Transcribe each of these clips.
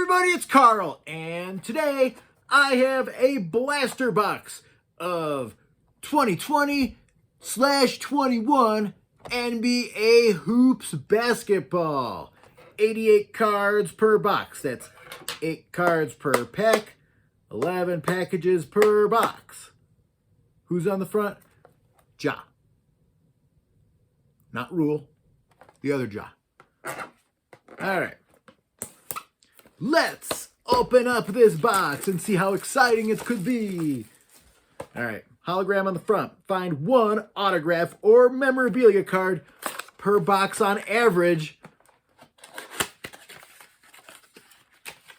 everybody, it's Karl, and today I have a blaster box of 2020/21 NBA Hoops Basketball. 88 cards per box. That's 8 cards per pack, 11 packages per box. Who's on the front? Ja. Not Rule, the other Ja. All right. Let's open up this box and see how exciting it could be. All right, hologram on the front. Find one autograph or memorabilia card per box on average.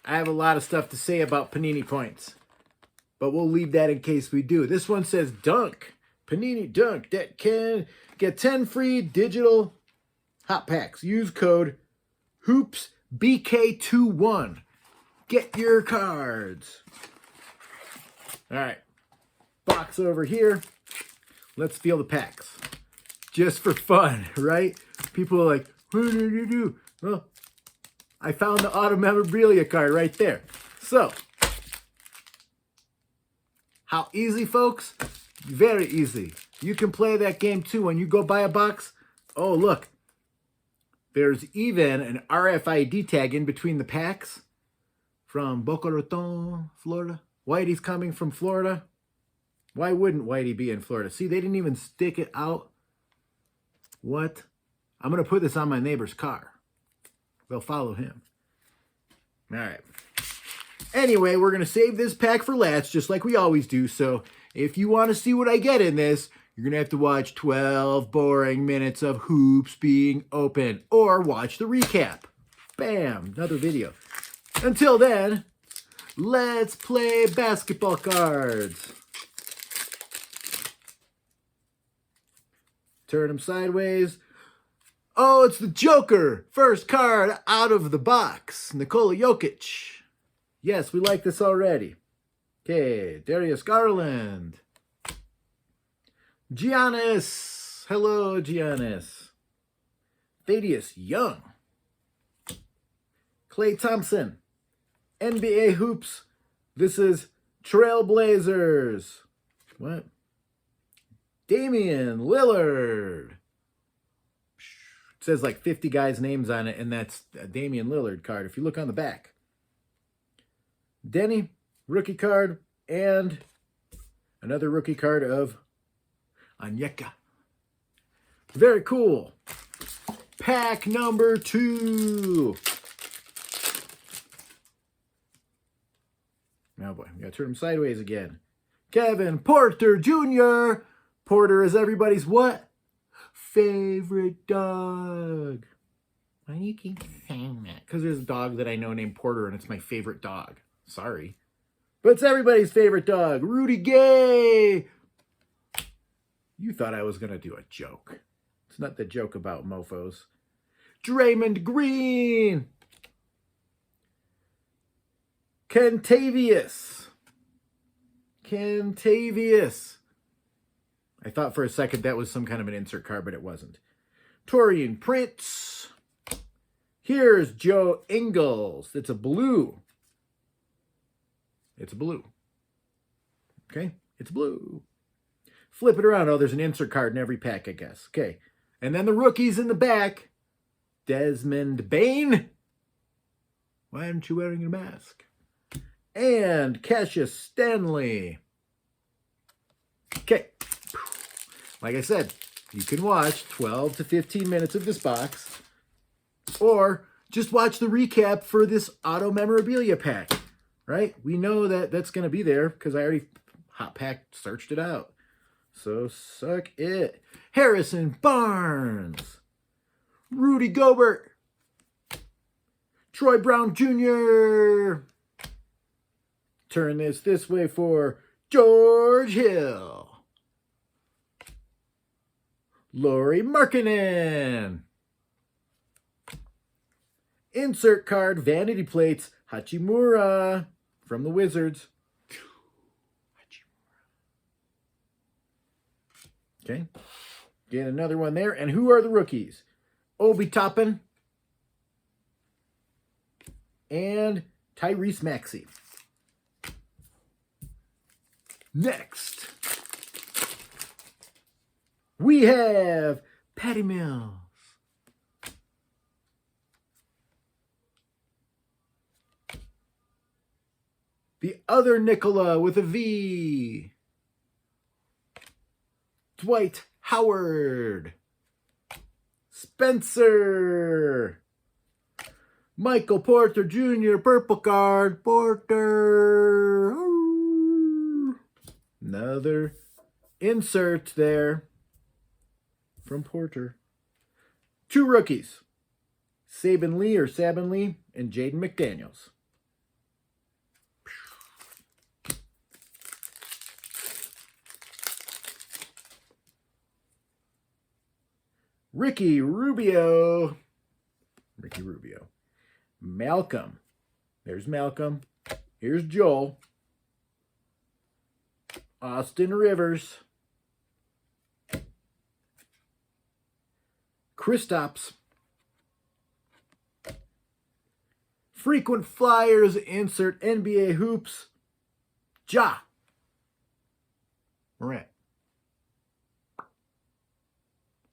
I have a lot of stuff to say about Panini points, but we'll leave that in case we do. This one says Dunk. Panini Dunk. That can get 10 free digital hot packs. Use code HoopsBK21. Get your cards. All right. Box over here. Let's feel the packs. Just for fun, right? People are like, what did you do? Well, I found the auto memorabilia card right there. So, how easy, folks? Very easy. You can play that game too when you go buy a box. Oh, look. There's even an RFID tag in between the packs from Boca Raton, Florida. Whitey's coming from Florida. Why wouldn't Whitey be in Florida? See, they didn't even stick it out. What? I'm going to put this on my neighbor's car. They'll follow him. All right. Anyway, we're going to save this pack for last, just like we always do. So if you want to see what I get in this, you're going to have to watch 12 boring minutes of hoops being open or watch the recap. Bam, another video. Until then, let's play basketball cards. Turn them sideways. Oh, it's the Joker. First card out of the box. Nikola Jokic. Yes, we like this already. Okay, Darius Garland. Giannis. Hello, Giannis. Thaddeus Young. Klay Thompson. NBA Hoops. This is Trailblazers. What? Damian Lillard. It says like 50 guys' names on it, and that's a Damian Lillard card if you look on the back. Denny, rookie card, and another rookie card of Onyeka. Very cool. Pack number 2. Oh boy, we gotta turn them sideways again. Kevin Porter Jr. Porter is everybody's what? Favorite dog. Why do you keep saying that? Because there's a dog that I know named Porter, and it's my favorite dog. Sorry. But it's everybody's favorite dog. Rudy Gay. You thought I was going to do a joke. It's not the joke about mofos. Draymond Green. Kentavious. I thought for a second that was some kind of an insert card, but it wasn't. Taurean Prince. Here's Joe Ingles. It's a blue. It's blue. Okay? It's blue. Flip it around. Oh, there's an insert card in every pack, I guess. Okay. And then the rookies in the back. Desmond Bane. Why aren't you wearing a mask? And Cassius Stanley. Okay. Like I said, you can watch 12 to 15 minutes of this box, or just watch the recap for this auto memorabilia pack, right? We know that that's going to be there because I already hot pack searched it out. So suck it. Harrison Barnes. Rudy Gobert. Troy Brown Jr. Turn this way for George Hill. Lauri Markkanen. Insert card, vanity plates, Hachimura from the Wizards. Okay. Get another one there. And who are the rookies? Obi Toppin and Tyrese Maxey. Next, we have Patty Mills. The other Nicola with a V. Dwight Howard. Spencer. Michael Porter Jr. Purple card. Porter. Another insert there from Porter. 2 rookies. Sabin Lee and Jaden McDaniels. Ricky Rubio. Malcolm. There's Malcolm. Here's Joel. Austin Rivers. Kristaps. Frequent Flyers insert NBA hoops. Ja Morant.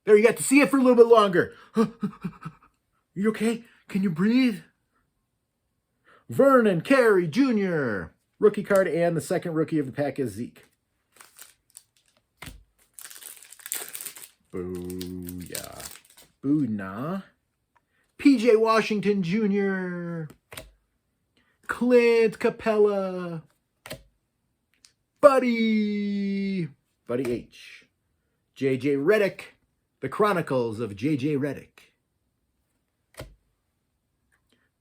There, you got to see it for a little bit longer. You okay? Can you breathe? Vernon Carey Jr. Rookie card, and the second rookie of the pack is Zeke. Booyah. Boo-nah. PJ Washington Jr. Clint Capella. Buddy H. JJ Redick. The Chronicles of JJ Redick.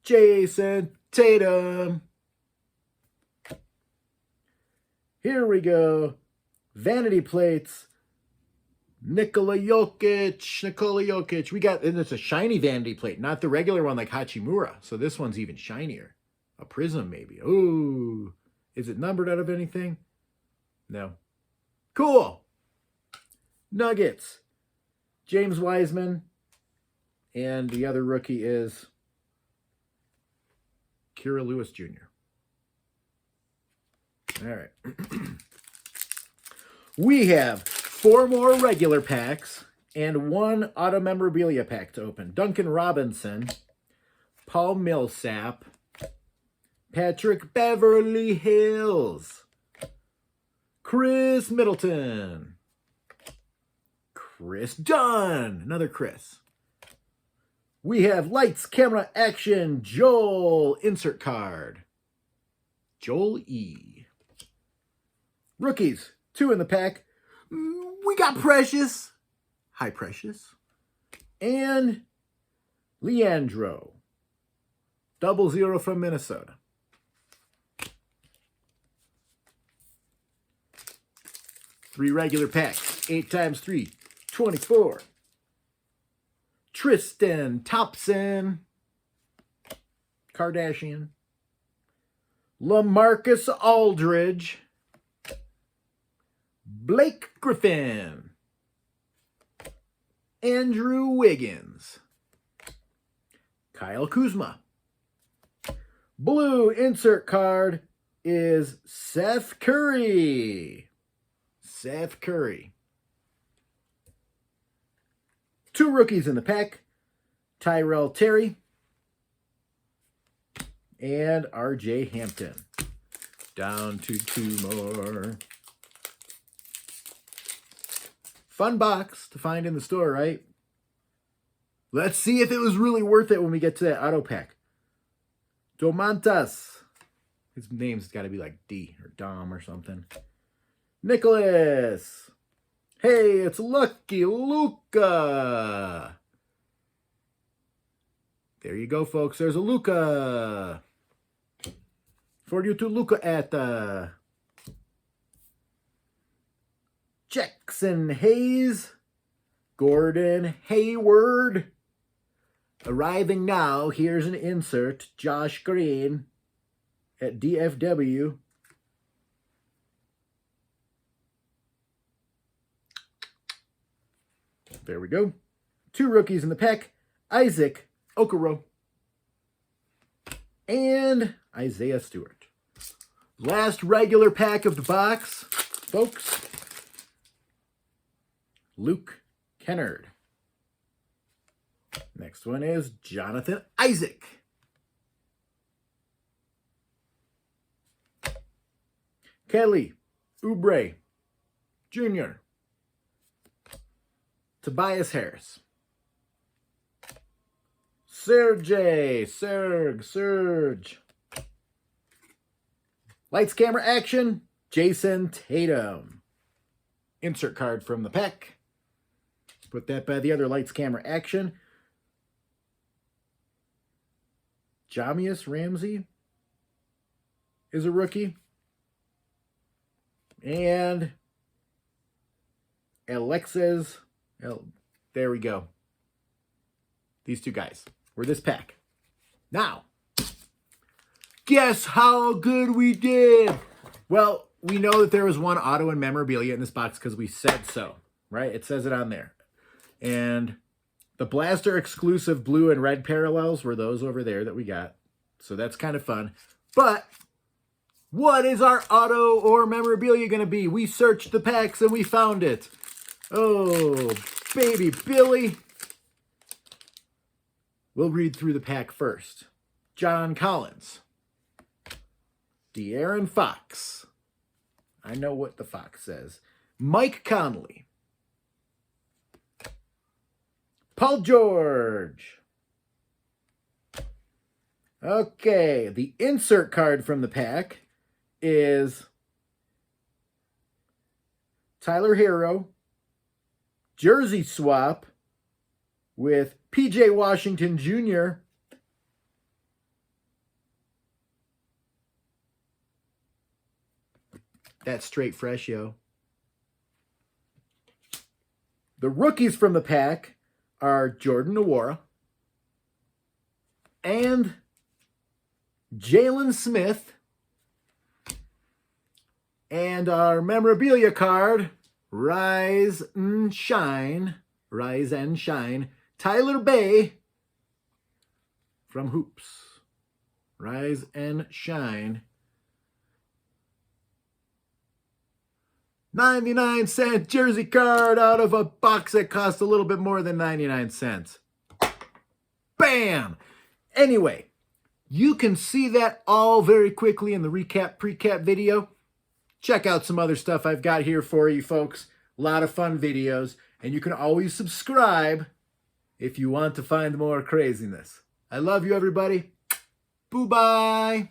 Jason Tatum. Here we go. Vanity plates. Nikola Jokic. We got, and it's a shiny vanity plate, not the regular one like Hachimura. So this one's even shinier. A prism maybe. Ooh. Is it numbered out of anything? No. Cool. Nuggets. James Wiseman. And the other rookie is Kira Lewis Jr. All right. We have 4 more regular packs and 1 auto memorabilia pack to open. Duncan Robinson, Paul Millsap, Patrick Beverly Hills, Chris Middleton, Chris Dunn, another Chris. We have Lights, Camera, Action, Joel, insert card. Joel E. Rookies, 2 in the pack. We got Precious. Hi, Precious. And Leandro. 00 from Minnesota. Three regular packs. 8 times 3. 24. Tristan Thompson. Kardashian. LaMarcus Aldridge. Blake Griffin. Andrew Wiggins. Kyle Kuzma. Blue insert card is Seth Curry. Seth Curry. 2 rookies in the pack. Tyrell Terry. And RJ Hampton. Down to 2 more. Fun box to find in the store, right? Let's see if it was really worth it when we get to that auto pack. Domantas. His name's got to be like D or Dom or something. Nicholas. Hey, it's Lucky Luca. There you go, folks. There's a Luca. For you to look at. Jackson Hayes. Gordon Hayward. Arriving now, here's an insert. Josh Green at DFW. There we go. 2 rookies in the pack. Isaac Okoro. And Isaiah Stewart. Last regular pack of the box, folks. Luke Kennard. Next one is Jonathan Isaac. Kelly Oubre Jr. Tobias Harris. Serge. Lights, camera, action, Jason Tatum. Insert card from the pack. Put that by the other lights, camera, action. Jamius Ramsey is a rookie. And Alexis, there we go. These two guys were this pack. Now, guess how good we did? Well, we know that there was one auto and memorabilia in this box because we said so, right? It says it on there. And the Blaster exclusive blue and red parallels were those over there that we got. So that's kind of fun. But what is our auto or memorabilia going to be? We searched the packs and we found it. Oh, baby Billy. We'll read through the pack first. John Collins. De'Aaron Fox. I know what the Fox says. Mike Conley. Paul George. Okay, the insert card from the pack is Tyler Hero jersey swap with PJ Washington Jr. That's straight fresh, yo. The rookies from the pack are Jordan Nwora and Jalen Smith. And our memorabilia card, Rise and Shine, Tyler Bay from Hoops. Rise and Shine. 99-cent jersey card out of a box that cost a little bit more than 99 cents. Bam! Anyway, you can see that all very quickly in the pre-cap video. Check out some other stuff I've got here for you folks. A lot of fun videos. And you can always subscribe if you want to find more craziness. I love you, everybody. Boo-bye.